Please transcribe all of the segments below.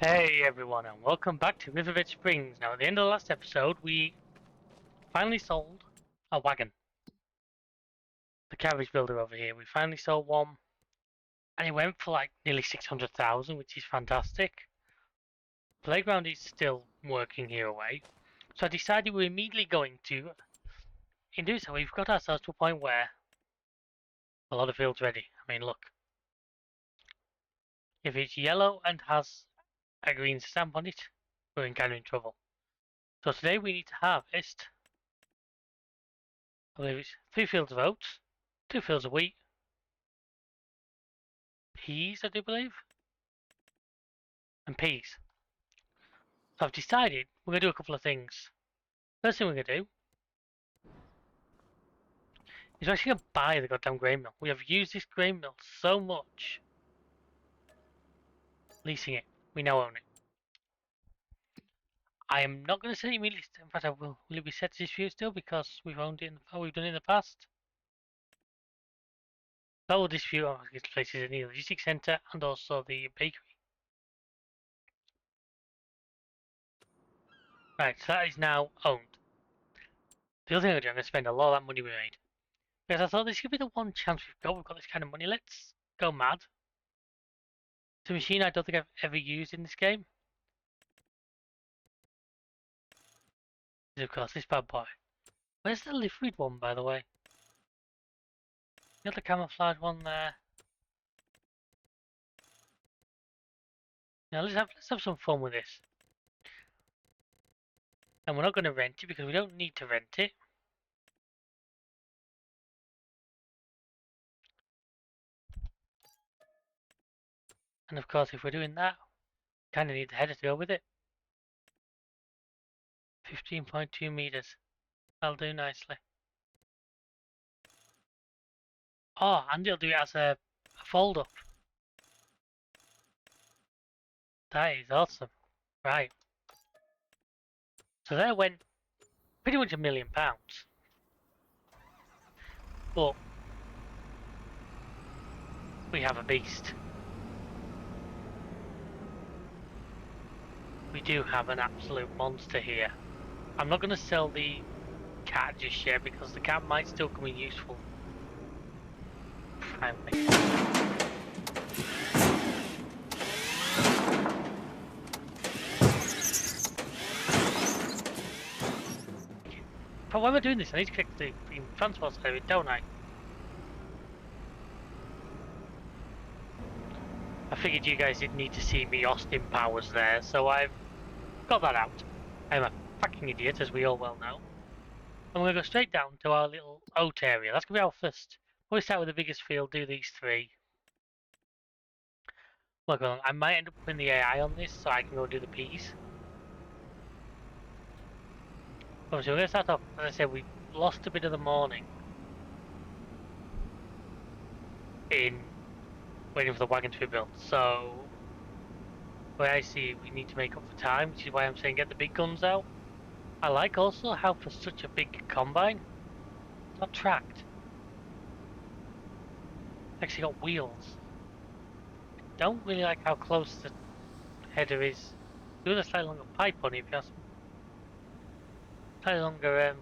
Hey everyone, and welcome back to Riverbend Springs. Now, at the end of the last episode, we finally sold a wagon. The carriage builder over here. We finally sold one, and it went for like nearly 600,000, which is fantastic. Playground is still working here away, so I decided we're immediately going to. In doing so, we've got ourselves to a point where a lot of fields ready. I mean, look, if it's yellow and has a green stamp on it, we're kind of in trouble. So today we need to harvest. I believe it's 3 fields of oats, 2 fields of wheat, peas, I do believe, and peas. So I've decided we're going to do a couple of things. First thing we're going to do is we're actually going to buy the goddamn grain mill. We have used this grain mill so much. Leasing it. We now own it. I am not going to say immediately. In fact, I will. Will it be set to dispute still because we've owned it? We've done it in the past. That will dispute our places in the logistics centre and also the bakery. Right, so that is now owned. The other thing I'm going to spend a lot of that money we made. Because I thought this could be the one chance we've got. We've got this kind of money. Let's go mad. It's a machine I don't think I've ever used in this game. Of course, this bad boy. Where's the liveried one, by the way? You got the camouflage one there. Now let's have some fun with this. And we're not going to rent it because we don't need to rent it. And of course, if we're doing that, kind of need the header to go with it. 15.2 meters. That'll do nicely. Oh, and it'll do it as a fold up. That is awesome. Right. So there went pretty much £1 million. But we have a beast. We do have an absolute monster here. I'm not going to sell the cat just yet because the cat might still come in useful. Finally. But while we're doing this, I need to click the transport side of it, don't I? I figured you guys didn't need to see me Austin Powers there, so I've got that out. I'm a fucking idiot, as we all well know. And we're going to go straight down to our little oat area. That's going to be our first. We'll start with the biggest field, do these 3. Look, I might end up putting the AI on this so I can go do the peas. Obviously, we're going to start off, as I said, we lost a bit of the morning in waiting for the wagon to be built. So, where I see we need to make up for time, which is why I'm saying get the big guns out. I like also how for such a big combine, it's not tracked. It's actually got wheels. I don't really like how close the header is. Do with a slightly longer pipe on it if you ask me. Slightly longer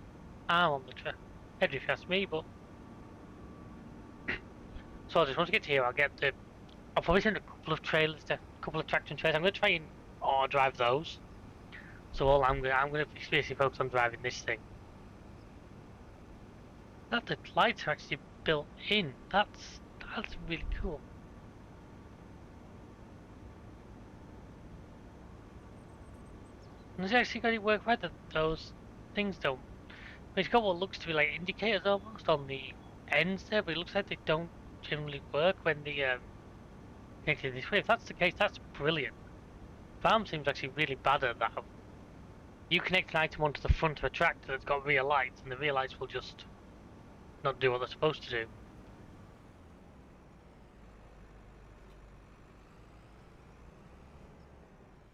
arm on the header if you ask me, but so I just want to get to here. I'll probably send a couple of trailers, a couple of traction trailers. I'm going to try and auto drive those. So I'm going to basically focus on driving this thing. That the lights are actually built in. That's really cool. And it's actually got it work right that those things don't. It's got what looks to be like indicators almost on the ends there, but it looks like they don't generally work when the connected this way. If that's the case, that's brilliant. Farm seems actually really bad at that. You connect an item onto the front of a tractor that's got rear lights, and the rear lights will just not do what they're supposed to do.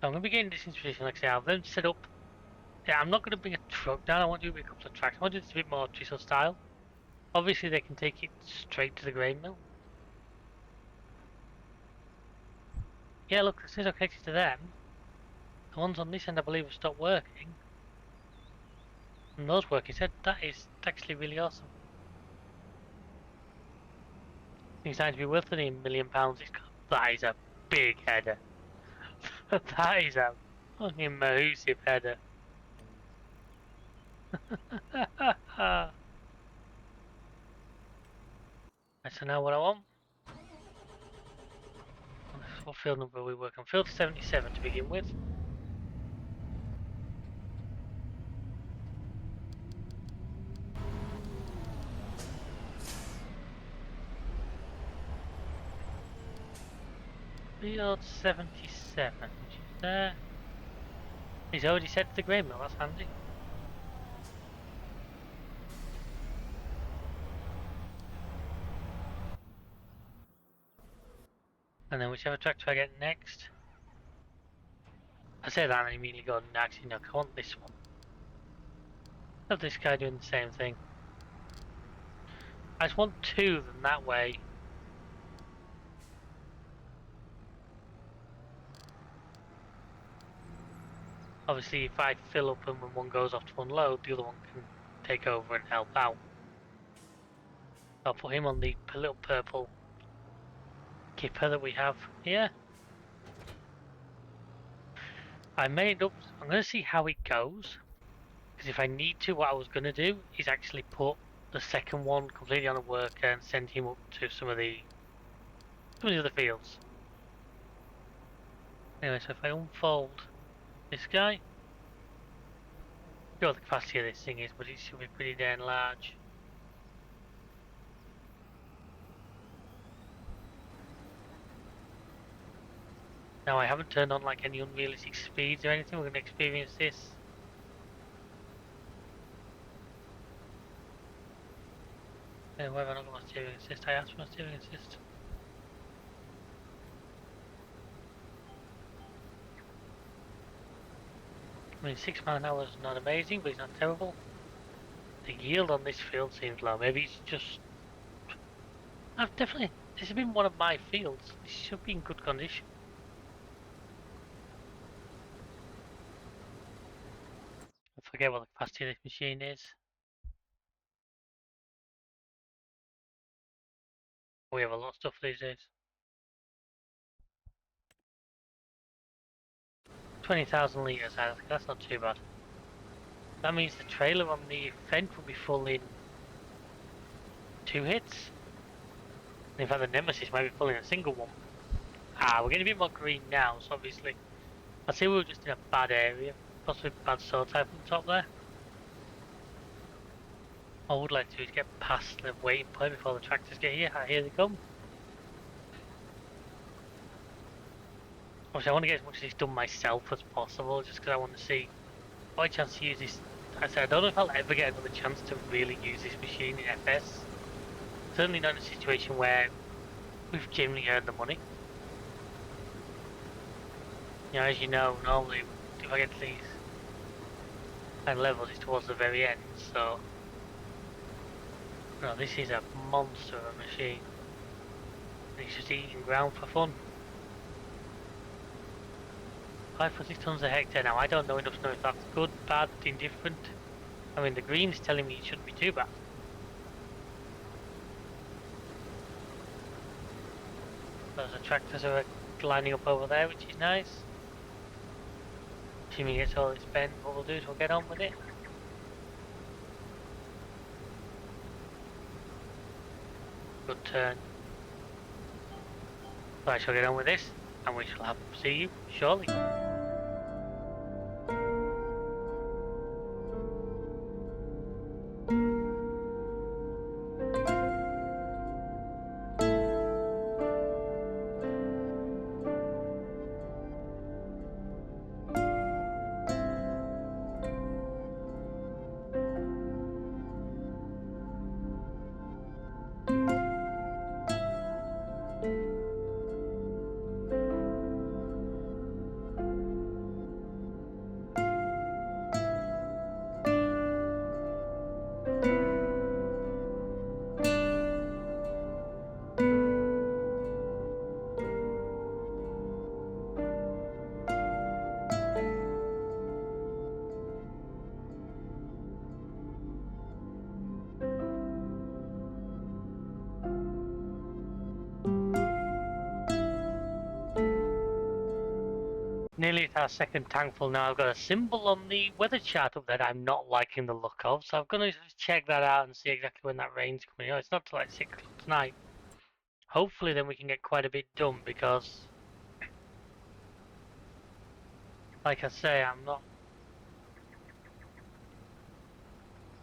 So I'm going to be getting this into position, like I say, I've then set up. Yeah, I'm not going to bring a truck down, I want to do a couple of tracks. I want to do this a bit more chisel style. Obviously they can take it straight to the grain mill. Yeah, look, as soon as I'm connected to them, The ones on this end I believe have stopped working. And those work, he said that is actually really awesome. Things to be worth £1 million. That is a big header. That is a fucking massive header. So now what I want. What field number are we working on? Field 77 to begin with. Field 77, which is there. He's already set to the grain mill, that's handy. And then whichever tractor I get next. I say that and I immediately go, actually no, I want this one. Have this guy doing the same thing. I just want two of them that way. Obviously if I fill up and when one goes off to unload, the other one can take over and help out. I'll put him on the little purple kipper that we have here. I made up, I'm going to see how it goes. Because if I need to, what I was going to do is actually put the second one completely on a worker and send him up to some of the other fields. Anyway, so if I unfold this guy, I don't know what the capacity of this thing is, but it should be pretty damn large. Now I haven't turned on like any unrealistic speeds or anything, we're going to experience this. Why have I not got my steering assist? I asked for my steering assist. I mean 6 miles an hour is not amazing, but it's not terrible. The yield on this field seems low, maybe it's just... this has been one of my fields, this should be in good condition. I forget what the capacity of this machine is. We have a lot of stuff these days. 20,000 litres, that's not too bad. That means the trailer on the vent will be full in 2 hits. In fact, the Nemesis might be full in a single one. We're getting a bit more green now, so obviously. I'd say we were just in a bad area, possibly bad soil type on the top there. What I would like to do is get past the waiting point before the tractors get here. Here they come. Obviously I want to get as much of this done myself as possible, just because I want to see what a chance to use this. I said I don't know if I'll ever get another chance to really use this machine in FS. Certainly not in a situation where we've genuinely earned the money. You know, as you know, normally if I get to these kind of levels, it's towards the very end, so... No, this is a monster of a machine. It's just eating ground for fun. 5.6 tons a hectare now, I don't know enough to know if that's good, bad, indifferent. I mean, the green's telling me it shouldn't be too bad. Those are tractors are lining up over there, which is nice. Assuming it's all it's bent, what we'll do is we'll get on with it. Good turn. So I shall get on with this, and we shall see you shortly. Nearly at our second tank full now. I've got a symbol on the weather chart up there I'm not liking the look of, so I'm going to check that out and see exactly when that rain's coming. Oh, it's not till like 6 o'clock tonight. Hopefully then we can get quite a bit done because, like I say, I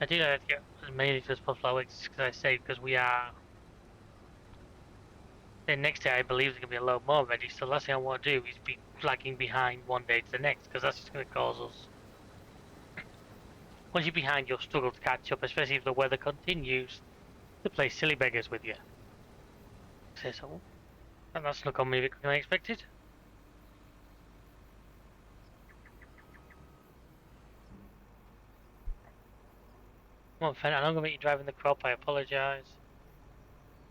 do have to get as many as possible, because I say, because we are. Then next day I believe there's going to be a load more ready, so the last thing I want to do is be lagging behind one day to the next, because that's just going to cause us. Once you're behind, you'll struggle to catch up, especially if the weather continues to play silly beggars with you. Say so. And that's not gone me a bit quicker than I expected. Come on, Fen, I know I'm going to make you driving the crop, I apologise.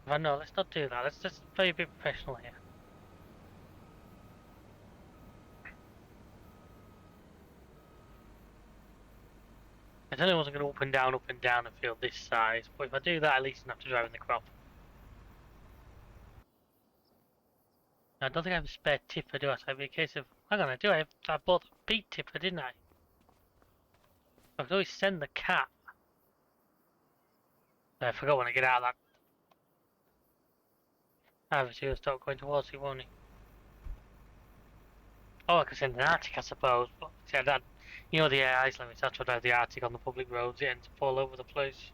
But no, let's not do that. Let's just play a bit professional here. I don't know if I'm going to up and down a field this size, but if I do that, at least I don't have to drive in the crop. Now, I don't think I have a spare tipper, do I? So it'd be a case of, hang on, I bought a beet tipper, didn't I? I could always send the cat. I forgot when I get out of that. Obviously, he'll start going towards you, won't he? Oh, I could send an Arctic, I suppose, but see, that, you know the ice limits, that's what I have the Arctic on the public roads, it ends up all over the place.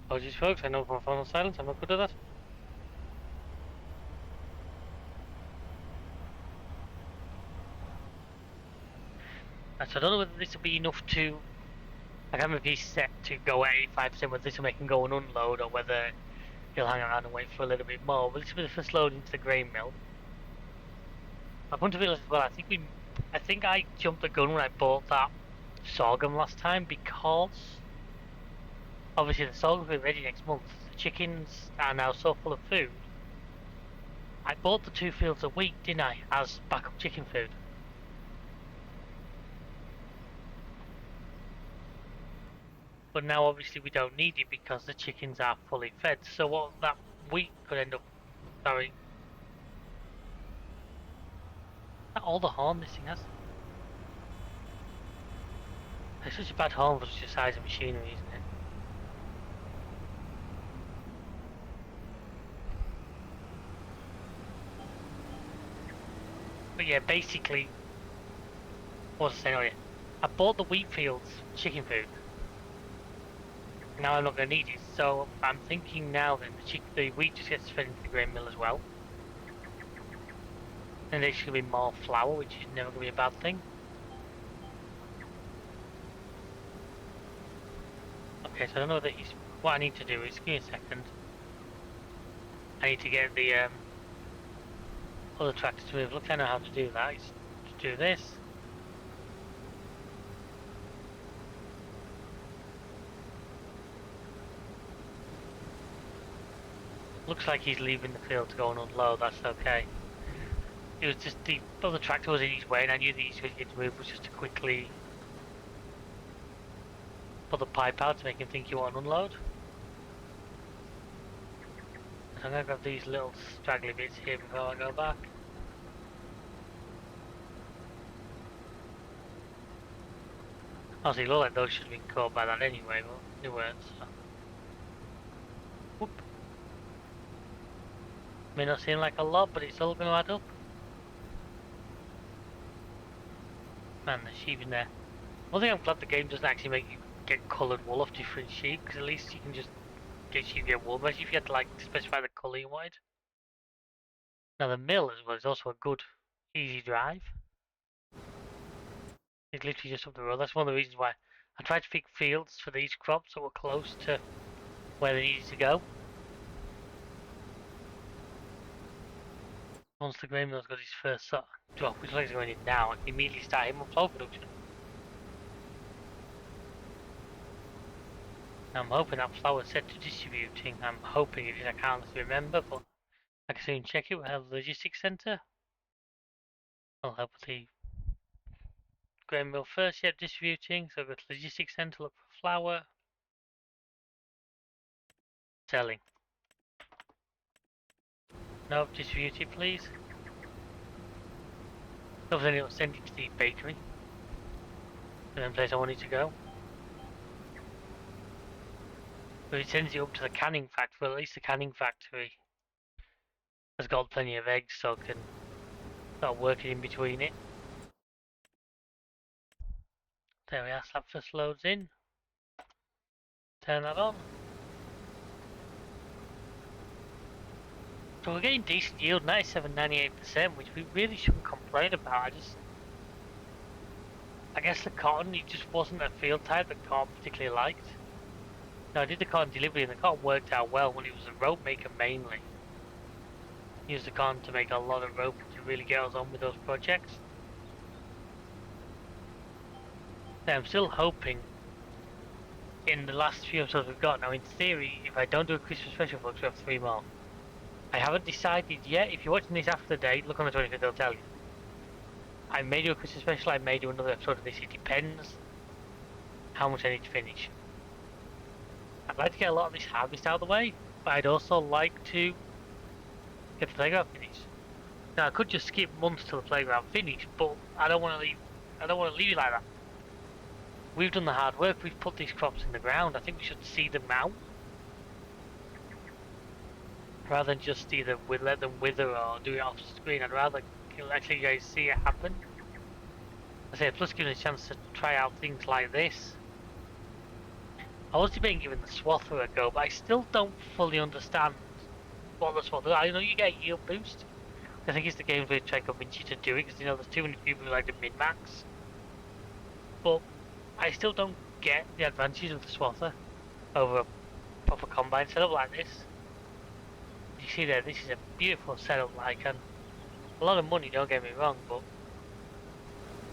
Apologies, folks, I know from my phone on silence, I'm not good at that. So I don't know whether this will be enough to. I have my piece set to go at 85%, whether this will make him go and unload, or whether he'll hang around and wait for a little bit more. But this will be the first load into the grain mill. I want to realize as well, I think I jumped the gun when I bought that sorghum last time, because obviously the sorghum will be ready next month. The chickens are now so full of food. I bought the 2 fields of wheat, didn't I, as backup chicken food. But now obviously we don't need it because the chickens are fully fed. So what that wheat could end up, sorry, all the horn this thing has. It's such a bad horn for such a size of machinery, isn't it? But yeah, basically, what was I saying earlier? I bought the wheat fields chicken food. Now I'm not going to need it, so I'm thinking now that the wheat just gets fed into the grain mill as well. And there's going to be more flour, which is never going to be a bad thing. Okay, so I don't know that what I need to do is, give me a second. I need to get the other tractor to move. Look, I know how to do that. It's to do this. Looks like he's leaving the field to go and unload, that's okay. It was just the other tractor was in his way, and I knew the easiest way to get to move was just to quickly put the pipe out to make him think you want to unload. So I'm going to grab these little straggly bits here before I go back. Honestly, look like those should have been caught by that anyway, but they weren't, so. Whoop. May not seem like a lot, but it's all going to add up. Man, there's sheep in there. One thing I'm glad the game doesn't actually make you get coloured wool off different sheep, because at least you can just get wool, especially if you had to like specify the colour you wanted. Now the mill as well is also a good, easy drive. It's literally just up the road. That's one of the reasons why I tried to pick fields for these crops that were close to where they needed to go. Once the grain mill's got his first drop, which looks like it's going in now, I can immediately start him on flour production. I'm hoping that flour's set to distributing. I'm hoping it is. I can't remember, but I can soon check it. We have the logistics centre. I'll help with the grain mill first. Yep, distributing. So go to logistics centre, look for flour. Selling. No, distribute it, please. So then it'll send it to the bakery. The then place I want it to go. But it sends it up to the canning factory. Well, at least the canning factory has got plenty of eggs, so I can start working in between it. There we are. Slab first loads in. Turn that on. So we're getting decent yield, 97-98%, which we really shouldn't complain about. I guess the cotton, it just wasn't a field type that cotton particularly liked. No, I did the cotton delivery and the cotton worked out well when it was a rope maker mainly. Used the cotton to make a lot of rope to really get us on with those projects. Now I'm still hoping in the last few episodes we've got, now in theory, if I don't do a Christmas special folks, we have 3 more. I haven't decided yet. If you're watching this after the date, look on the 25th, they'll tell you. I may do a Christmas special, I may do another episode of this, it depends how much I need to finish. I'd like to get a lot of this harvest out of the way, but I'd also like to get the playground finished. Now I could just skip months till the playground finished, but I don't want to leave it like that. We've done the hard work, we've put these crops in the ground, I think we should see them out. Rather than just either let them wither or do it off screen, I'd rather actually you guys see it happen. I say, plus giving a chance to try out things like this. I was debating giving the swather a go, but I still don't fully understand what the swather is. I know you get a yield boost. I think it's the games where they try to convince you to do it, because you know there's too many people who like to min-max. But I still don't get the advantages of the swather over a proper combine setup like this. You see there, this is a beautiful setup, like, and a lot of money, don't get me wrong, but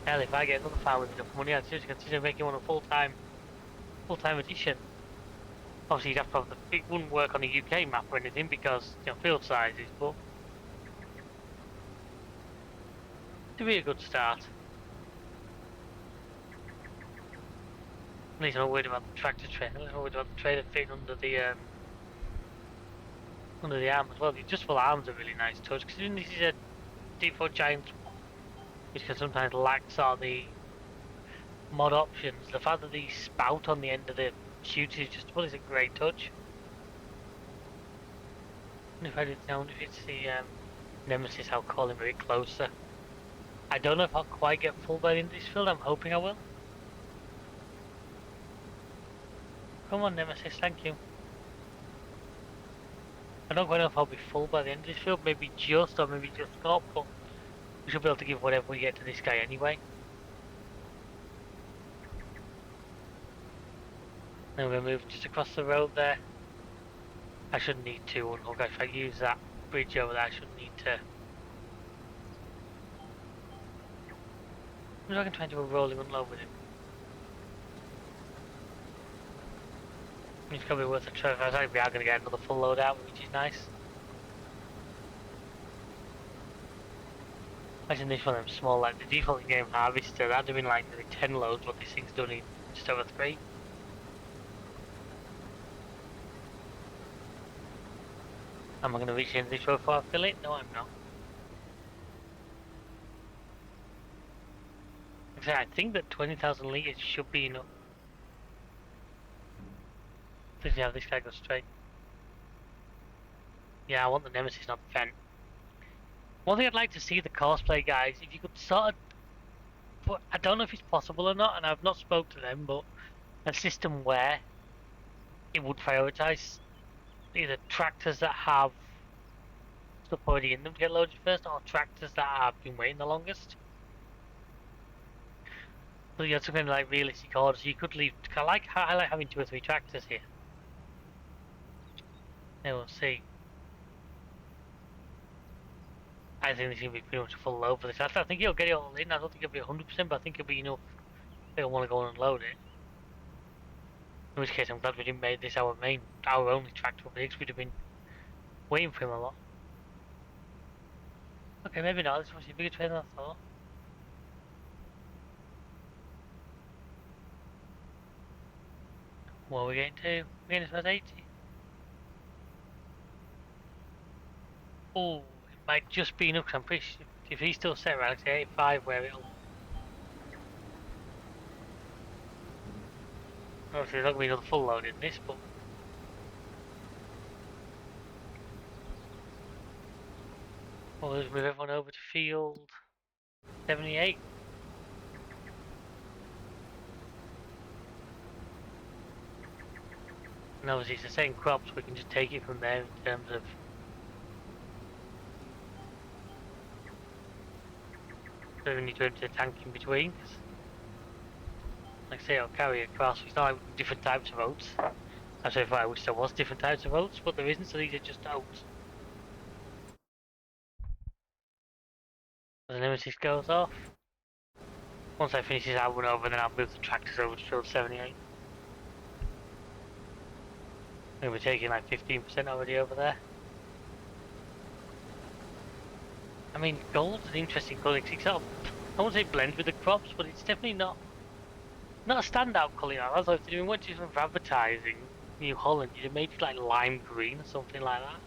hell, if I get another farm with enough money, I'd seriously consider making one a full-time edition. Obviously, you'd have to have it wouldn't work on a UK map or anything because, you know, field sizes, but it'd be a good start. At least I'm not worried about the tractor trailer. I'm not worried about the trailer fitting under the arm as well. The adjustable arms are really nice touch, considering this is a Deep 4 Giant, which can sometimes lack sort of the mod options. The fact that the spout on the end of the chute is just, well, is a great touch. And if I did know if it's the Nemesis, I'll call him a bit closer. I don't know if I'll quite get full by the end of this field. I'm hoping I will. Come on, Nemesis, thank you. I don't quite know if I'll be full by the end of this field. Maybe just, or maybe just not, but we should be able to give whatever we get to this guy anyway. Then we'll move just across the road there. I shouldn't need to unhook. If I use that bridge over there, I shouldn't need to. I'm not going to try and do a rolling unload with him. It's probably worth a try. I think we are going to get another full load out, which is nice. Imagine this one of them small, like the default game harvester, that'd have been like nearly 10 loads, what this thing's done in just over 3. Am I going to reach the end of this road before I fill it? No, I'm not. I think that 20,000 litres should be enough. Let's see how this guy goes straight. Yeah, I want the Nemesis, not the Fent. One thing I'd like to see the cosplay guys, if you could sort of, but I don't know if it's possible or not, and I've not spoke to them, but a system where it would prioritise either tractors that have stuff already in them to get loaded first, or tractors that have been waiting the longest. So you had some kind of like realistic order, so you could leave. I like having 2 or 3 tractors here. Then we'll see. I think this is going to be pretty much a full load for this. I think he'll get it all in. I don't think it'll be 100%, but I think it'll be enough. They'll want to go and unload it. In which case, I'm glad we didn't make this our only tractor for this. We'd have been waiting for him a lot. Okay, maybe not. This was a bigger train than I thought. What are we getting to? We're getting to 80. Oh, it might just be enough. 'Cause I'm pretty sure if he's still set around 85, where it'll obviously there's not gonna be another full load in this, but we'll just move everyone over to field 78. And obviously it's the same crops, we can just take it from there in terms of do we need to empty the tank in between. 'Cause like I say, it'll carry across. It's not like different types of oats. That's if I wish there was different types of oats, but there isn't, so these are just oats. As the nemesis goes off, once I finish this, I'll run over and then I'll move the tractors over to field 78. And we're taking like 15% already over there. I mean, gold's an interesting colour. It sort of, I won't say blends with the crops, but it's definitely not a standout colour. Although if they're doing much different for advertising, New Holland, you'd have made it like lime green or something like that.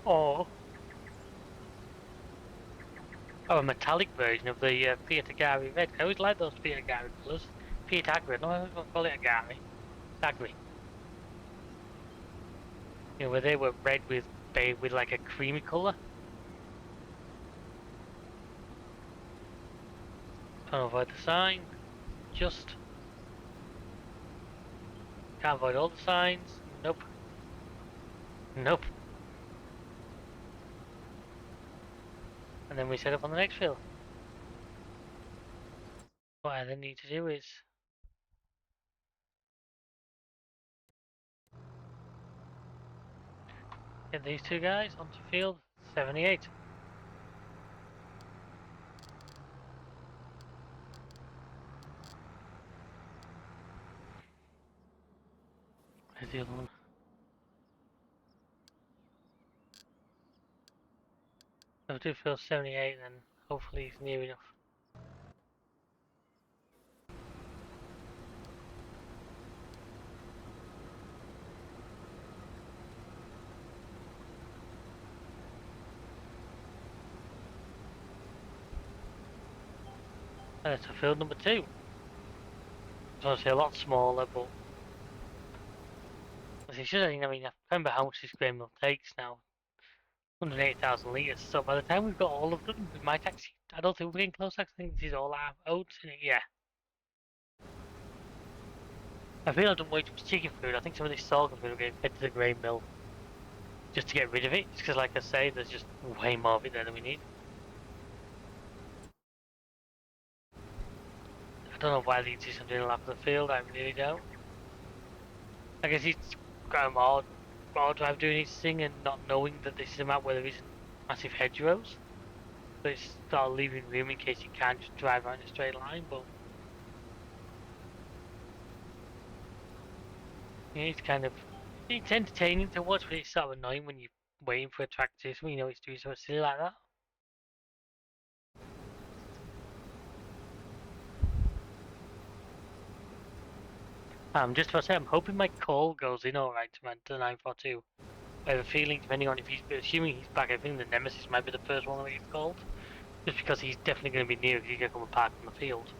Or a metallic version of the Fiat Agari red. I always like those Fiat Agari colours. Fiat Agri, no, I'm going to call it Agari. Agri. You know, where they were red with like a creamy colour. Trying to avoid the sign. Just can't avoid all the signs. Nope. Nope. And then we set up on the next field. What I then need to do is get these two guys onto field 78. Where's the other one? I'll do field 78 then hopefully he's near enough. And it's a field number 2. It's obviously a lot smaller, but it's just, I mean, I remember how much this grain mill takes now. 108,000 litres, so by the time we've got all of them, we might actually, I don't think we're getting close, I think this is all our oats in it, yeah. I feel I've done way too much chicken food. I think some of this sorghum food will get fed to the grain mill just to get rid of it, just because like I say, there's just way more of it there than we need. I don't know why they insist on doing a lap of the field, I really don't. I guess he's got more drive doing his thing and not knowing that this is a map where there isn't massive hedgerows. So it's sort of leaving room in case you can't just drive out in a straight line, but yeah, it's entertaining to watch, but it's sort of annoying when you're waiting for a tractor when you know it's doing something silly like that. I'm just about to say, I'm hoping my call goes in alright to the 942. I have a feeling, depending on if he's, assuming he's back, I think the Nemesis might be the first one that gets called. Just because he's definitely going to be near if he's going to come and park on the field.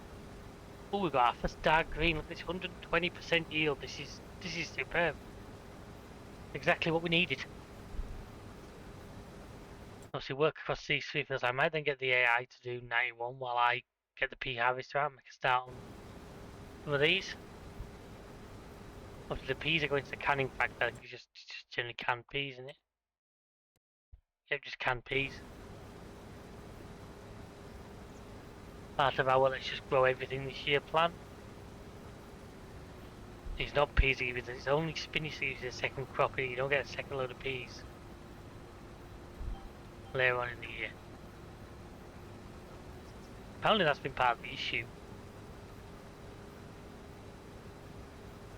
Oh, we've got our first dark green. Look at this 120% yield. This is superb. Exactly what we needed. Obviously, work across these 3 fields. I might then get the AI to do 91 while I get the pea harvester out and make a start on some of these. Obviously, the peas are going to the canning factor. I think it's just generally canned peas in it. Yep, just canned peas. Part of our let's just grow everything this year plan. It's not peas either, it's only spinach that uses a second crop. You don't get a second load of peas later on in the year. Apparently that's been part of the issue.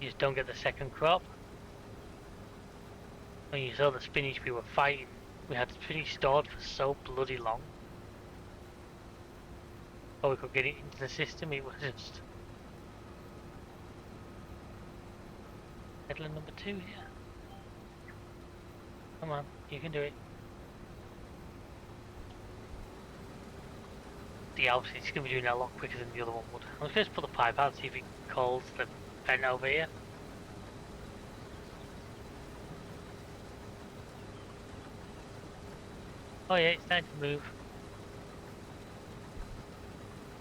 You just don't get the second crop. When you saw the spinach we were fighting, we had spinach stored for so bloody long. Before we could get it into the system, it was just... Headland number 2 here. Come on, you can do it. The obviously it's going to be doing it a lot quicker than the other one would. I'm just going to put the pipe out and see if it calls the vent over here. Oh yeah, it's time to move.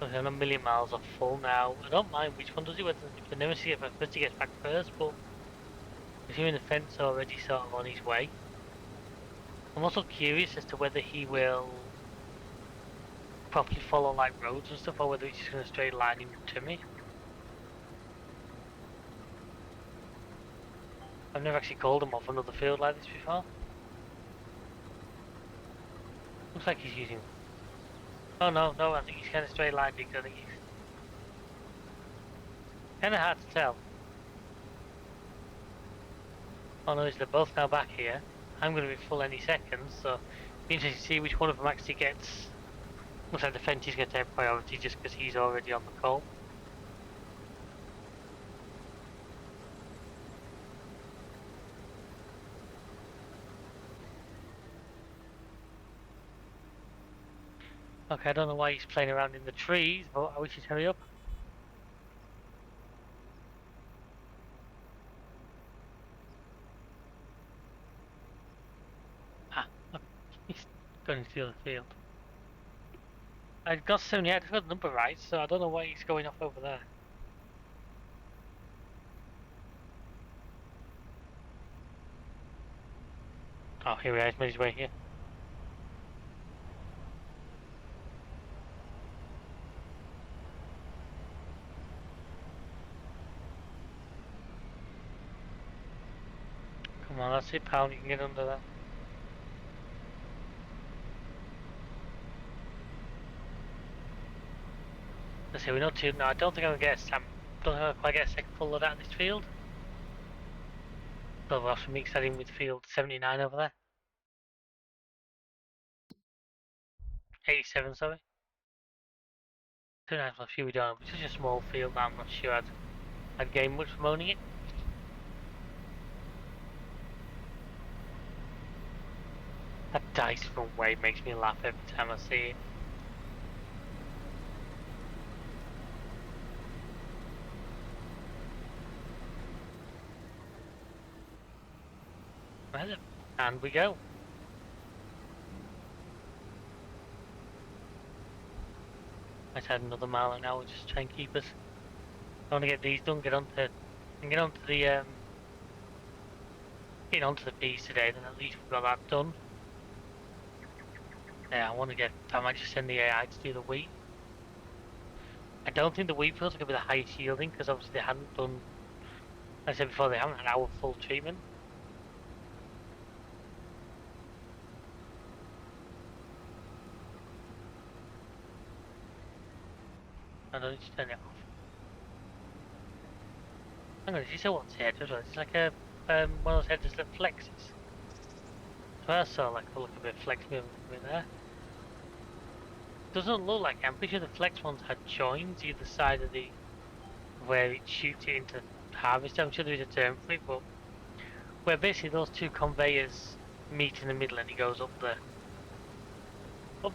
Okay, I'm a million miles off full now. I don't mind which one does it, whether if the nemesis if he gets back first, but assuming the fence already sort of on his way. I'm also curious as to whether he will properly follow like roads and stuff, or whether he's just going to straight line him to me. I've never actually called him off another field like this before. Looks like he's using... Oh no, no, I think he's kind of straight lined because I think he's... Kind of hard to tell. Oh no, they're both now back here. I'm going to be full any second, so be interesting to see which one of them actually gets... Looks like the fence is going to take priority just because he's already on the call. Okay, I don't know why he's playing around in the trees, but I wish he'd hurry up. Ah, look, he's going into the other field. I got 78, I got the number right, so I don't know why he's going off over there. Oh, here he is, made his way here. Come on, that's it, pal, you can get under that. Let's see, we know two. No, I don't think I'm gonna get a Sam. Don't think I'll quite get a second full load out of this field. So we'll have to mix that in with field 79 over there. 87, sorry. 2 9 plus few we don't. It's such a small field that I'm not sure I'd gain much from owning it. That dice from way makes me laugh every time I see it. Well, and we go. Let's add another mile an hour, just try and keep us. I want to get these done, get onto the get onto the piece today, then at least we've got that done. Yeah, I might just send the AI to do the wheat. I don't think the wheat fields are going to be the highest yielding, because obviously they hadn't done, like I said before, they haven't had our full treatment. I don't need to turn it off. Hang on, did you say what's here as well? It's like a, one of those headers that flexes. So I saw like a look a bit flex movement there. Doesn't look like it. I'm pretty sure the flex ones had joins either side of the where it shoots it into harvest. I'm sure there is a term for it, but where basically those two conveyors meet in the middle and it goes up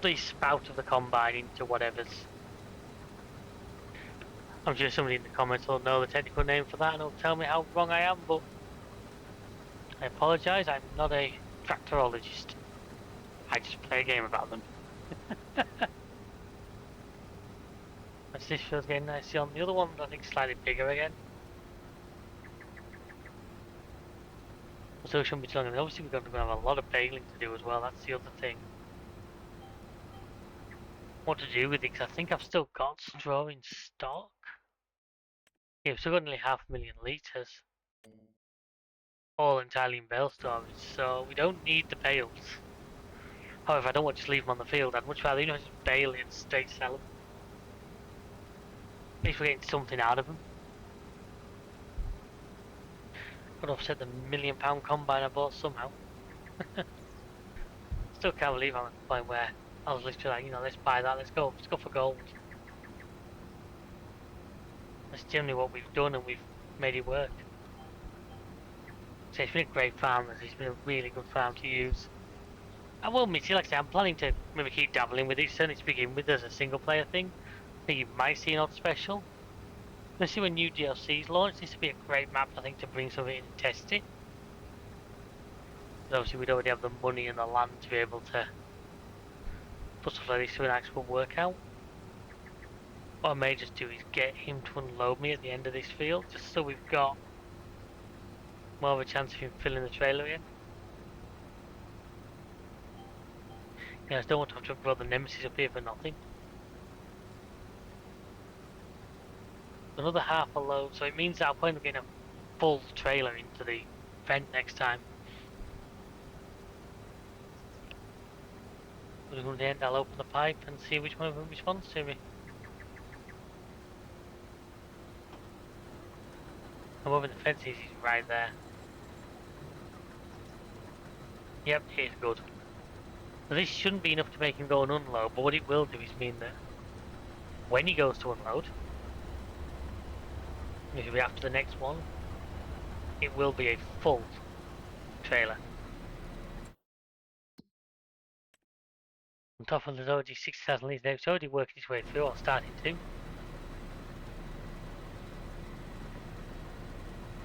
the spout of the combine into whatever's. I'm sure somebody in the comments will know the technical name for that and will tell me how wrong I am, but I apologise, I'm not a tractorologist. I just play a game about them. This feels getting nicely on. The other one, I think, slightly bigger again. So it shouldn't be too long. And obviously, we're going to have a lot of baling to do as well. That's the other thing. What to do with it? Because I think I've still got straw in stock. Yeah, we've still got nearly 500,000 litres. All entirely in bale storage. So we don't need the bales. However, I don't want to just leave them on the field. I'd much rather, just bale it and straight sell them. At least we're getting something out of them. Could offset the £1,000,000 combine I bought somehow. Still can't believe I'm at the point where I was literally like, let's buy that, let's go for gold. That's generally what we've done and we've made it work. So it's been a great farm. It's been a really good farm to use. I will admit, like I say, I'm planning to maybe keep dabbling with it, certainly to begin with as a single player thing. I think you might see an odd special. Especially when new DLCs launch, this would be a great map, I think, to bring something in and test it. But obviously, we'd already have the money and the land to be able to put stuff like this to an actual workout. What I may just do is get him to unload me at the end of this field, just so we've got more of a chance of him filling the trailer in. Yeah, I don't want to have to grow the Nemesis up here for nothing. Another half a load, so it means that I'll probably end up getting a full trailer into the vent next time. When we come to the end, I'll open the pipe and see which one of them responds to me. I'm moving the fence, he's right there. Yep, he's good. So this shouldn't be enough to make him go and unload, but what it will do is mean that when he goes to unload, which will be after the next one, it will be a full trailer. On top of there's already 6,000 litres now, it's already working its way through, or starting to.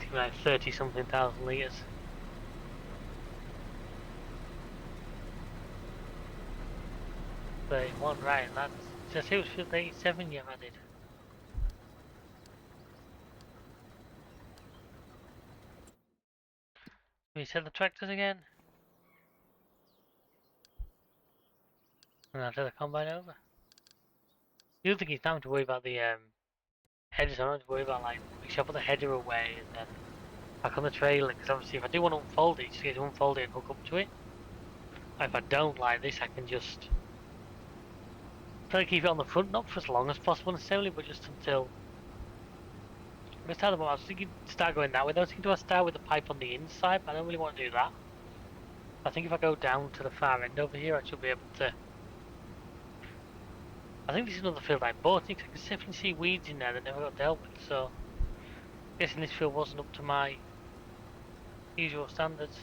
It's like 30 something thousand litres. One right, that's just who's field 87 you've added. Can we set the tractors again? And after the combine over. The other thing is now to worry about the headers. I don't have to worry about like make sure I put the header away and then back on the trailer, because obviously if I do want to unfold it, just get to unfold it and hook up to it. Or if I don't like this, I can just try to keep it on the front, not for as long as possible necessarily, but just until. I was thinking start going that way. I was thinking, do I start with the pipe on the inside? But I don't really want to do that. I think if I go down to the far end over here, I should be able to. I think this is another field I bought. I can definitely see weeds in there that never got dealt with. So, guessing this field wasn't up to my usual standards.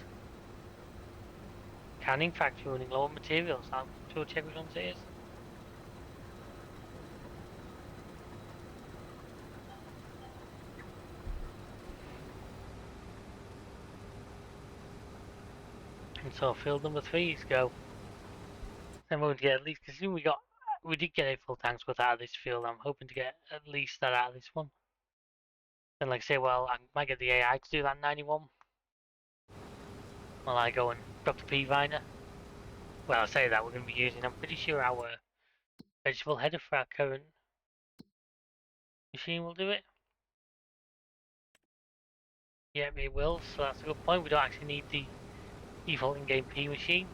Canning factory running low on materials. I'll check which ones it is. And so field number 3 is go. Then we're going to get at least, because we did get a full tank worth out of this field. I'm hoping to get at least that out of this one. Then like I say, well, I might get the AI to do that 91. While I go and drop the P-Viner. Well, I say that we're going to be using, I'm pretty sure our vegetable header for our current machine will do it. Yep, it will, so that's a good point. We don't actually need the default in-game P machine.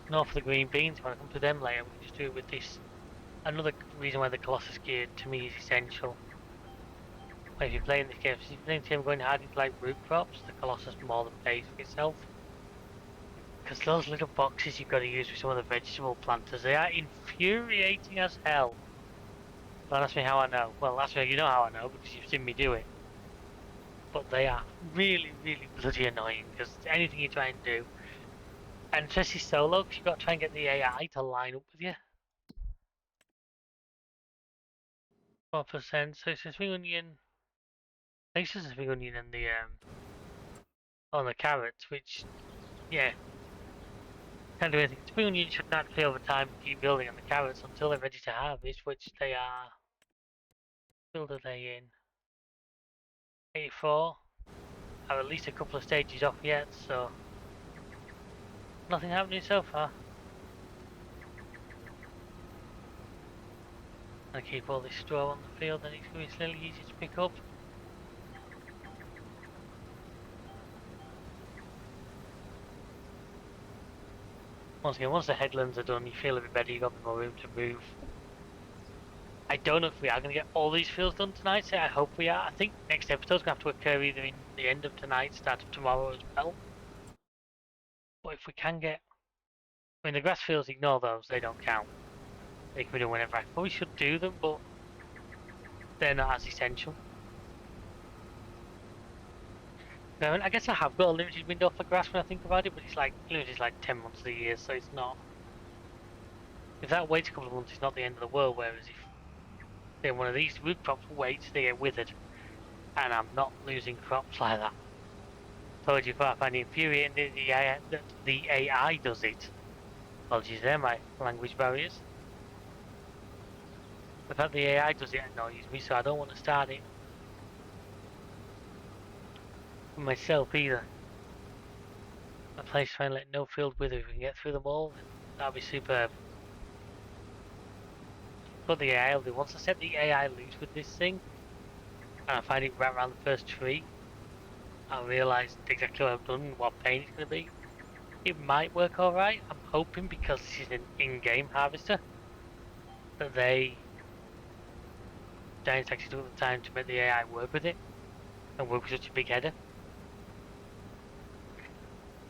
Nor for the green beans, when I come to them later, we can just do it with this. Another reason why the Colossus gear to me is essential. If you're playing this game, if you're playing this game going hard into like root crops, the Colossus more than pays for itself. Because those little boxes you've got to use with some of the vegetable planters, they are infuriating as hell. Don't ask me how I know. Well, ask me how you know how I know, because you've seen me do it. But they are really, really bloody annoying, because anything you try and do, and especially solo, because you've got to try and get the AI to line up with you. 4%, so it's a spring onion. I think it's just a spring onion and the on the carrots, which, yeah, can't do anything. Spring onion should naturally over time keep building on the carrots until they're ready to harvest, which they are. Build are they in? 84. Are at least a couple of stages off yet, so nothing happening so far. I keep all this straw on the field and it's going to be slightly easy to pick up. Once again, once the headlands are done, you feel a bit better, you've got a bit more room to move. I don't know if we are going to get all these fields done tonight, so I hope we are. I think next episode's going to have to occur either in the end of tonight, start of tomorrow as well. But if we can get... I mean, the grass fields, ignore those, they don't count. They can be done whenever. I probably should do them, but they're not as essential. I guess I have got a limited window for grass when I think about it, but it's like limited is like 10 months of the year, so it's not. If that waits a couple of months, it's not the end of the world. Whereas if then one of these root crops waits, they get withered, and I'm not losing crops like that. Told you before, I find it infuriating that the AI does it. Apologies there, my language barriers. The fact the AI does it annoys me, so I don't want to start it for myself either. A place trying to let no field wither. If we can get through them all, then that'll be superb. But the AI, once I set the AI loose with this thing, and I find it right around the first tree, I realise exactly what I've done and what pain it's going to be. It might work alright. I'm hoping because this is an in-game harvester that Giants actually took the time to make the AI work with it and work with such a big header.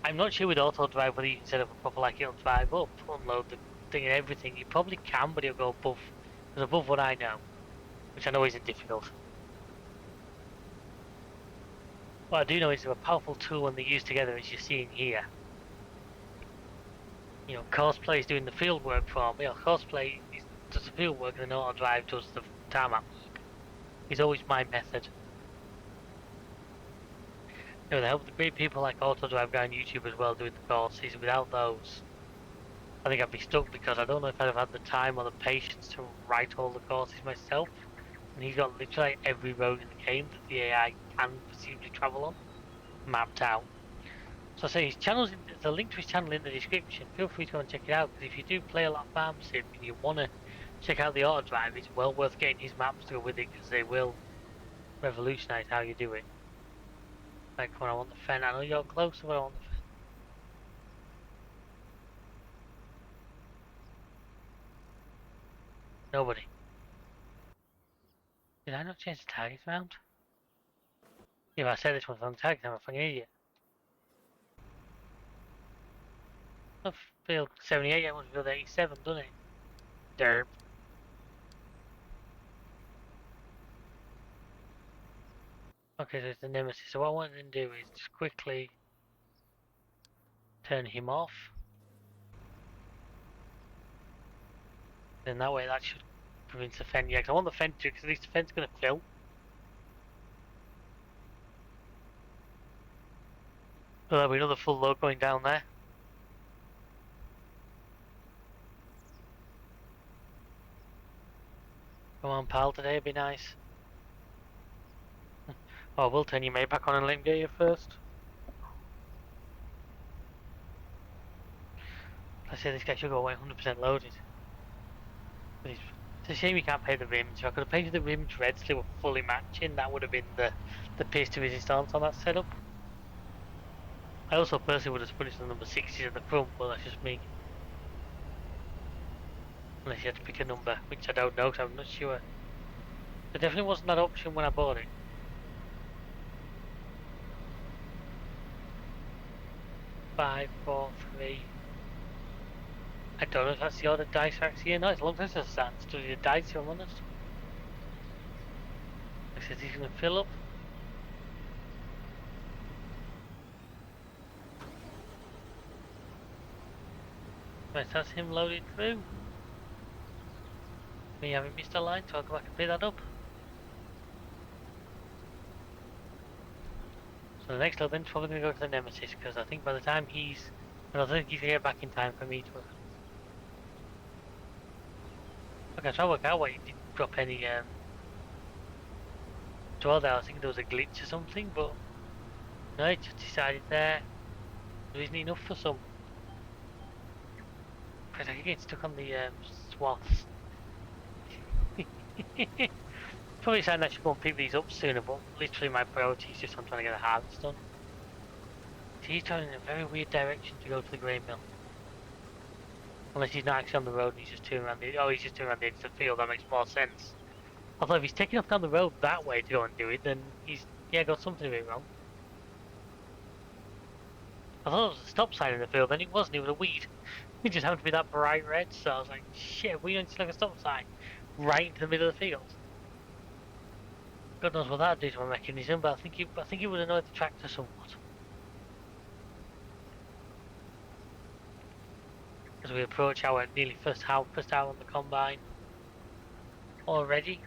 I'm not sure with auto drive whether you can set up a proper like it'll drive up, unload the thing and everything. You probably can, but it'll go above. Because above what I know, which I know isn't difficult. What I do know is they're a powerful tool when they're used together, as you're seeing here. You know, Cosplay is doing the field work for me. Cosplay does the field work, and then auto drive does the tarmac work. It's always my method. You know, they help the great people like auto drive guy on YouTube as well doing the courses. Without those, I think I'd be stuck because I don't know if I'd have had the time or the patience to write all the courses myself. And he's got literally every road in the game that the AI can perceivably travel on mapped out. So I say his channel's there's a link to his channel in the description. Feel free to go and check it out because if you do play a lot of farm sim and you want to check out the auto drive, it's well worth getting his maps to go with it because they will revolutionise how you do it. Like when I want the fen, I know you're close, but I want the fen. Nobody. Did I not change the target round? If I said this one's on target, I'm a fucking idiot. I've failed 78, I want to build 87, doesn't it? Derp. Okay, so it's the Nemesis. So what I want to do is just quickly turn him off. Then that way that should convince the Fen. Yeah, because I want the Fen to, because at least the Fen's going to fill. So there'll be another full load going down there. Come on, pal, today would be nice. Oh, we'll turn your mate back on and let him get you first. Let's say this guy should go away 100% loaded. But it's a shame you can't pay the rims. If I could have painted the rims red so they were fully matching, that would have been the pierce to resistance on that setup. I also personally would have put it to the number 60s at the front, but that's just me. Unless you had to pick a number, which I don't know, so I'm not sure. There definitely wasn't that option when I bought it. 5, 4, 3. I don't know if that's the order dice are actually here. No, it's a long time since I sat and studied the dice, if I'm honest. Like I said, he's going to fill up. Right, that's him loaded through. Me having missed a line, so I'll go back and pick that up. So the next load then's probably going to go to the Nemesis, because I think by the time I don't think he's going to get back in time for me to... Okay, I try to work out why he didn't drop any, dwell there. I was thinking there was a glitch or something, but... No, it just decided there isn't enough for some. Because I keep getting stuck on the, swaths. Probably saying I should go and pick these up sooner, but literally my priority is just on trying to get a harvest done. He's turning in a very weird direction to go to the grain mill. Unless he's not actually on the road and he's just turning around the... Oh, he's just turning around the edge of the field, that makes more sense. Although if he's taking off down the road that way to go and do it, then he's, yeah, got something a bit wrong. I thought it was a stop sign in the field, and it wasn't, it was a weed. It just happened to be that bright red, so I was like, shit, we don't see like a stop sign right into the middle of the field. God knows what that would do to my mechanism, but I think it would annoy the tractor somewhat. As we approach our nearly first hour on the combine already.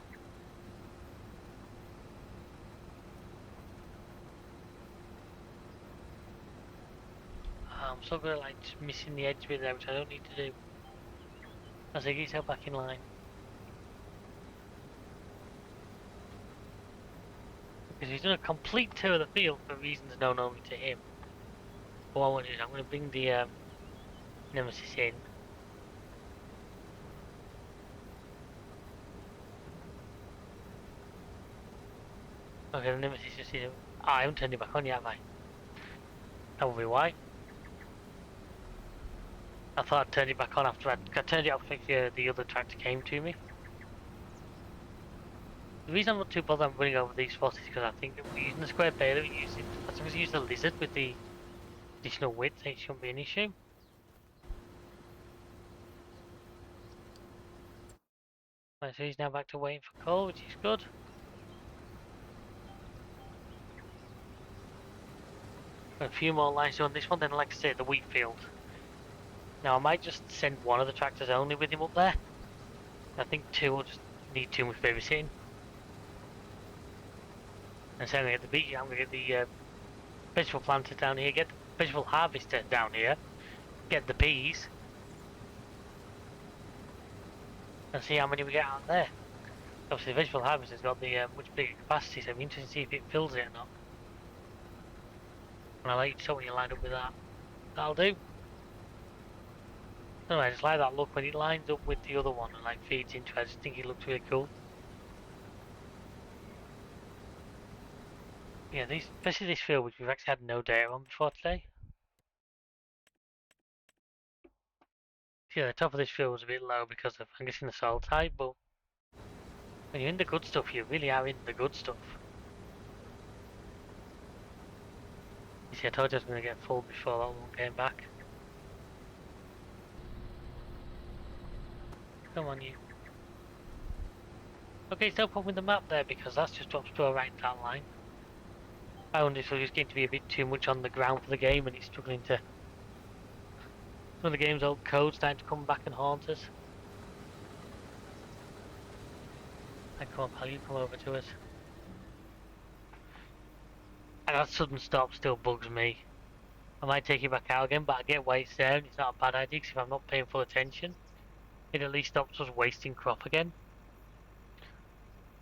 I'm so good at like just missing the edge bit there, which I don't need to do. As I get yourself back in line. Because he's done a complete tour of the field for reasons known only to him. But what I want to do is I'm going to bring the Nemesis in. Okay, the Nemesis just isn't... I haven't turned it back on yet, have I? That will be why. I thought I'd turned it back on after I turned it off if the other tractor came to me. The reason I'm not too bothered running over these spots is because I think if we're using the square baler, as long as we use the lizard with the additional width, it shouldn't be an issue. Right, so he's now back to waiting for coal, which is good. A few more lines on this one, then like I say, the wheat field. Now I might just send one of the tractors only with him up there. I think two will just need too much babysitting. And so I'm going to get I'm going to get the vegetable planter down here, get the vegetable harvester down here, get the peas, and see how many we get out there. Obviously the vegetable harvester's got the much bigger capacity, so it'll be interesting to see if it fills it or not. And I'll let you tell when you line up with that. That'll do. Anyway, I just like that look when it lines up with the other one and like feeds into it. I just think it looks really cool. Yeah, especially this field, which we've actually had no data on before today. Yeah, the top of this field was a bit low because of, I'm guessing, the soil type, but when you're in the good stuff, you really are in the good stuff. You see, I told you I was going to get full before that one came back. Come on, you. Okay, still put with the map there because that's just drops to right in that line. I wonder if it's getting to be a bit too much on the ground for the game and it's struggling to... Some of the game's old code starting to come back and haunt us. Right, come on, pal, you come over to us. And that sudden stop still bugs me. I might take it back out again, but I get why it's there and it's not a bad idea because if I'm not paying full attention, it at least stops us wasting crop again.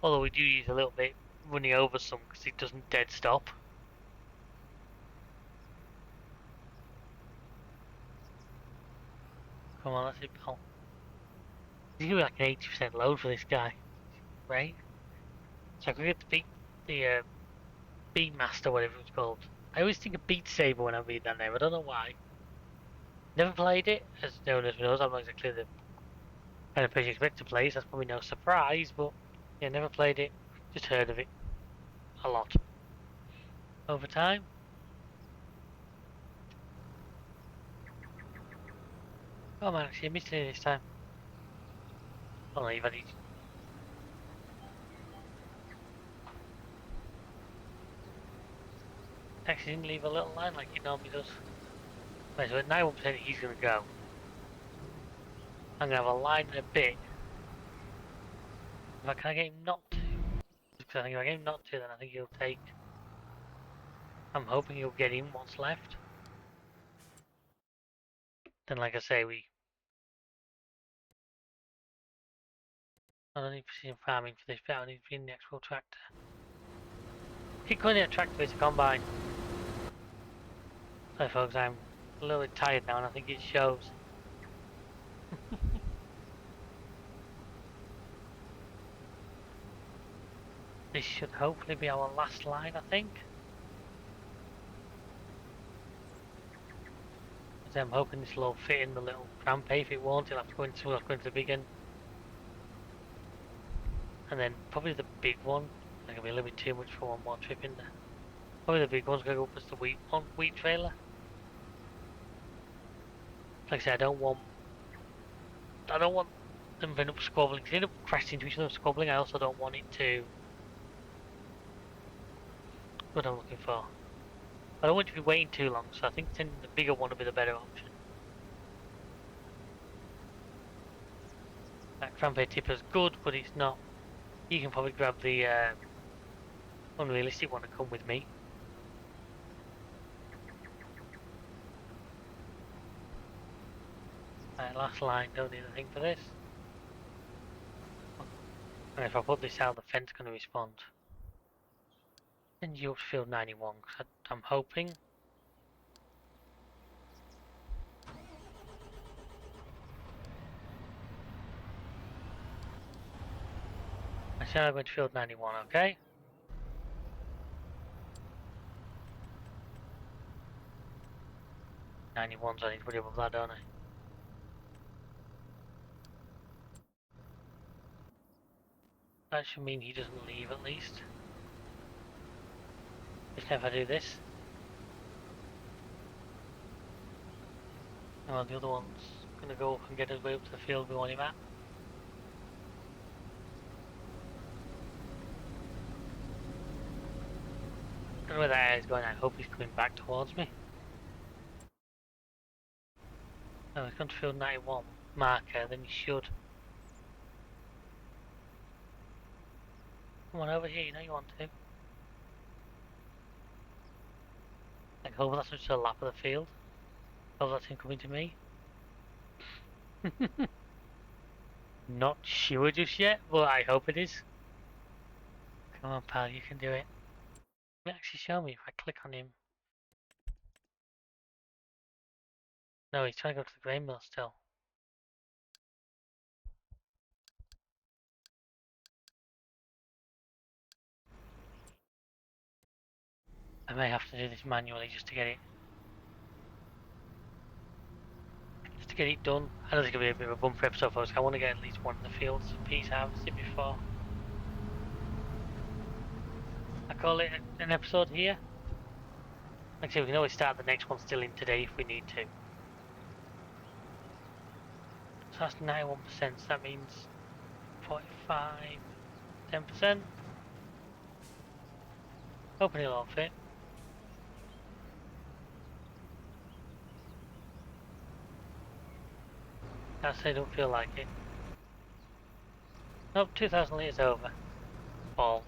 Although we do use a little bit running over some because it doesn't dead stop. Come on, that's it, pal. It's gonna be like an 80% load for this guy, right? So I could get the Beat Master, whatever it's called. I always think of Beat Saber when I read that name. I don't know why. Never played it, as no one knows. I'm not exactly the kind of person you expect to play, so that's probably no surprise. But yeah, never played it. Just heard of it a lot over time. Oh man, actually, I missed it this time. Oh no, you've had it. Actually, didn't leave a little line like he normally does. Right, so at 91% he's gonna go. I'm gonna have a line in a bit. If I can get him not to, because I think if I get him not to, then I think he'll take. I'm hoping he'll get in what's left. Then, like I say, I don't need precision farming for this bit. I need to be in the actual tractor. Keep calling it a tractor, it's a combine. So, folks, I'm a little bit tired now, and I think it shows. This should hopefully be our last line, I think. As I'm hoping this will all fit in the little cramp. If it won't, it'll have to go into the big one. And then probably the big one. That could be a little bit too much for one more trip in there. Probably the big one's gonna go up as the wheat trailer. Like I said, I don't want them to end up squabbling. If they end up crashing into each other squabbling, I also don't want it to what I'm looking for. I don't want to be waiting too long, so I think sending the bigger one would be the better option. That cranberry tipper's good, but it's not. You can probably grab the unrealistic one to come with me. Right, last line, don't need a thing for this. And if I put this out, the fence going to respond. Then you up to field 91, because I'm hoping. I said I'm going to field 91, okay? '91's I need to put above that, don't I? That should mean he doesn't leave at least. Just if I do this. Well, the other one's going to go up and get his way up to the field we want him at. I don't know where that air is going, I hope he's coming back towards me. No, he's gone to field 91 marker, then he should. Come on over here, you know you want to. I hope that's just a lap of the field. Hope that's him coming to me. Not sure just yet, but I hope it is. Come on pal, you can do it. It actually show me if I click on him. No, he's trying to go to the grain mill still. I may have to do this manually just to get it done. I know this could be a bit of a bumper episode, folks. I want to get at least one in the fields piece harvested before I call it an episode here. Like I say, we can always start the next one still in today if we need to. So that's 91%, so that means 45, 10%. Hoping it'll all fit. I say don't feel like it. Nope, 2,000 litres over. Balls.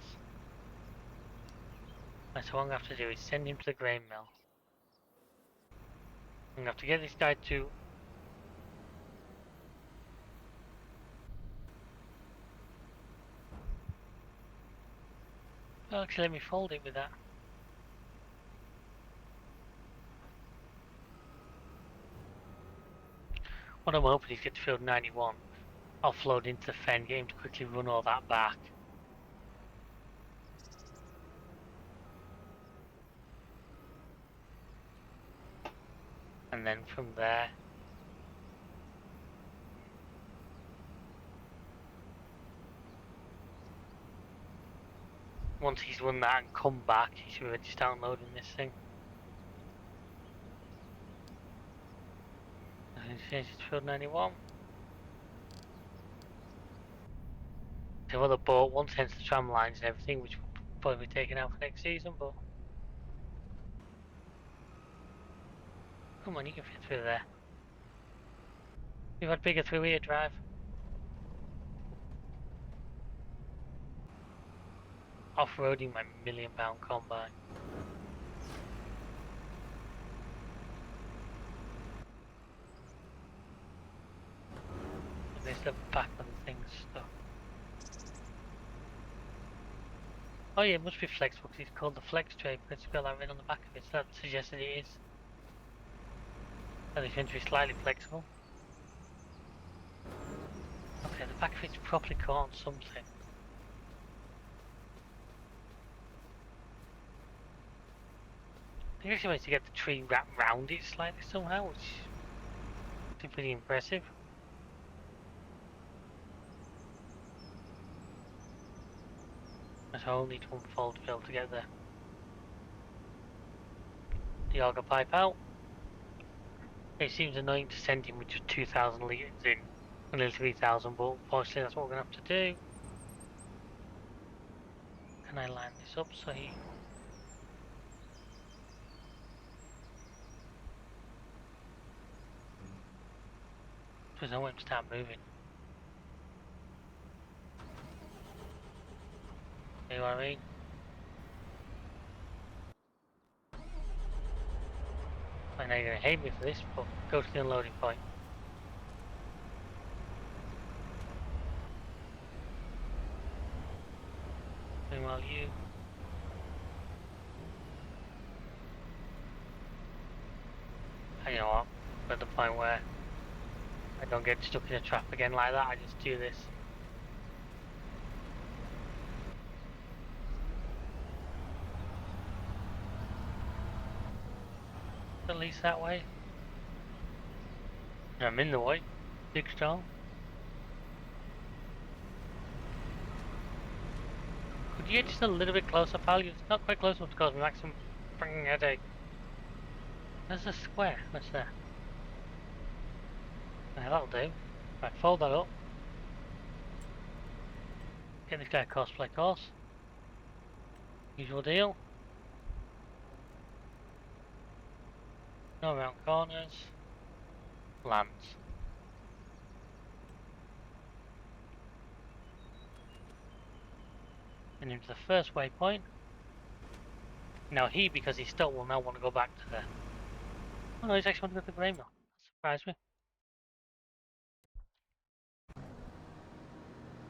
Right, so what I'm going to have to do is send him to the grain mill. I'm going to have to get this guy to... Well, actually let me fold it with that. What I'm hoping is get to field 91. Offload into the fen, get him to quickly run all that back. And then from there... Once he's run that and come back, he should be ready to start unloading this thing. And change it to field 91. They've other bought one, hence the tram lines and everything, which will probably be taken out for next season, but... Come on, you can fit through there. You've had bigger through-here drive. Off-roading my £1,000,000 combine. And there's the back of the things stuff. Oh yeah, it must be flexible because it's called the flex tray, but it's got that written on the back of it, so that suggests that it is. And it's going to be slightly flexible. Okay, the back of it's properly caught on something. I think actually managed to get the tree wrapped round it slightly somehow, which is pretty impressive. So I'll need one fold to be able to get the auger pipe out. It seems annoying to send him with just 2,000 litres in, only 3,000, but unfortunately that's what we're going to have to do. Can I line this up so he... Because I want him to start moving. You know what I mean? I know you're gonna hate me for this, but go to the unloading point. Meanwhile, you. And you know what? We're at the point where I don't get stuck in a trap again like that. I just do this. At least that way. I'm in the way. Big stone. Could you get just a little bit closer, pal? It's not quite close enough to cause me maximum freaking headache. There's a square. What's there? Yeah, that'll do. Right, fold that up. Get this guy a cosplay course. Usual deal. No round corners. Lands. And into the first waypoint. Now he, because he's stuck, will now want to go back to the... Oh no, he's actually want to go to the grain mill. That surprised me.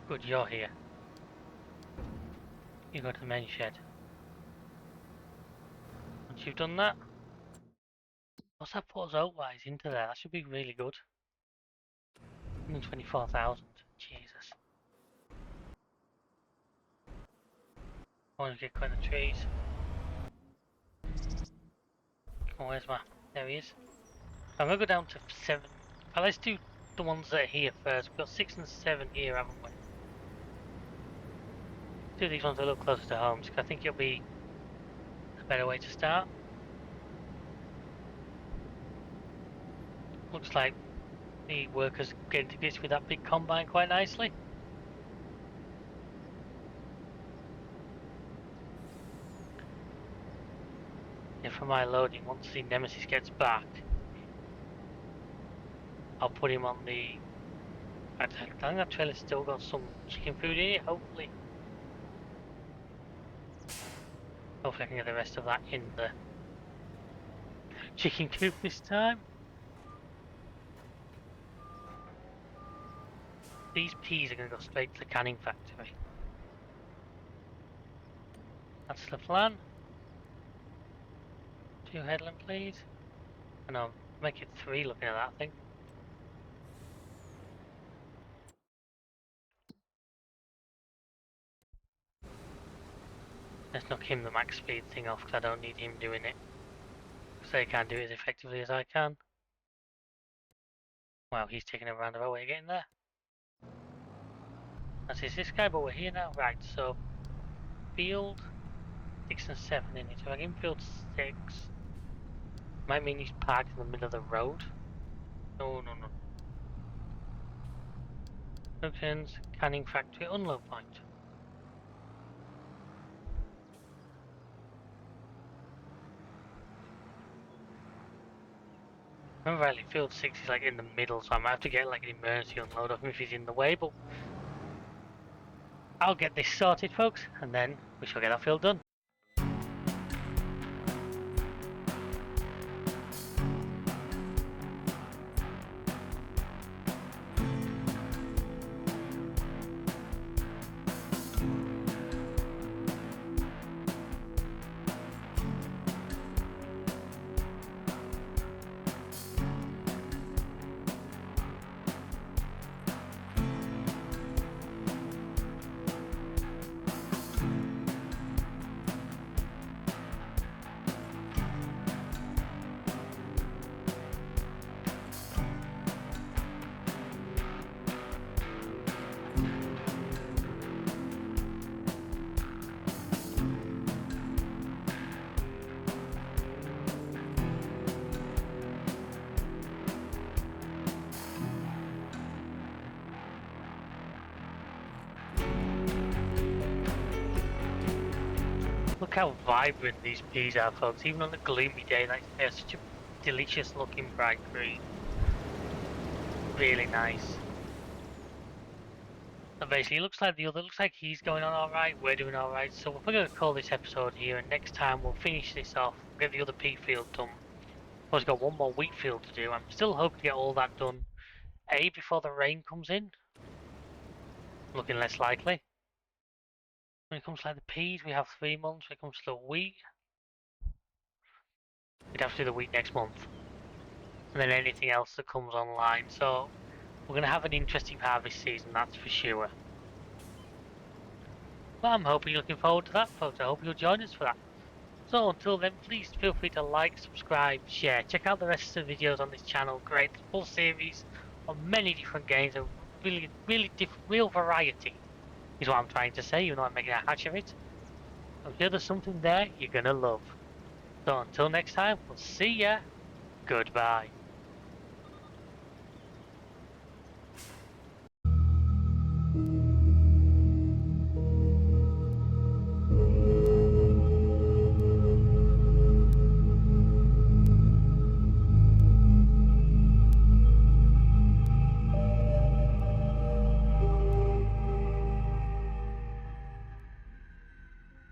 Good, you're here. You go to the main shed. Once you've done that, what's that put us out-wise into there? That should be really good. 124,000. Jesus. I want to get quite the trees. Oh, where's my... There he is. I'm gonna go down to 7. Well, let's do the ones that are here first. We've got 6 and 7 here, haven't we? Do these ones a little closer to home, because I think it'll be a better way to start. Looks like the workers getting to grips with that big combine quite nicely. And for my loading, once the Nemesis gets back, I'll put him on the... I think that trailer's still got some chicken food in it, hopefully. Hopefully I can get the rest of that in the chicken coop this time. These peas are going to go straight to the canning factory. That's the plan. 2 headland, please. And I'll make it 3 looking at that thing. Let's knock him the max speed thing off, because I don't need him doing it. Because they can't do it as effectively as I can. Wow, he's taking a roundabout way of getting there. That's this guy, but we're here now. Right, so field 6 and 7 in it. So I give him field 6. Might mean he's parked in the middle of the road. No. Junctions, canning factory, unload point. Remember rightly, field 6 is like in the middle, so I might have to get like an emergency unload of him if he's in the way, but I'll get this sorted, folks, and then we shall get that field done. Look how vibrant these peas are, folks. Even on a gloomy day, they're such a delicious looking bright green. really nice. And basically, it looks like he's going on alright, we're doing alright, so we're going to call this episode here, and next time we'll finish this off, we'll get the other pea field done. We've got one more wheat field to do. I'm still hoping to get all that done, A, before the rain comes in. Looking less likely. When it comes to like the peas, we have 3 months. When it comes to the wheat, we'd have to do the wheat next month. And then anything else that comes online. So we're going to have an interesting harvest season, that's for sure. Well, I'm hoping you're looking forward to that, folks. I hope you'll join us for that. So until then, please feel free to like, subscribe, share. Check out the rest of the videos on this channel. Great full series of many different games, a really different, real variety is what I'm trying to say. You're not making a hatch of it. I'm sure there's something there you're gonna love. So until next time, we'll see ya. Goodbye.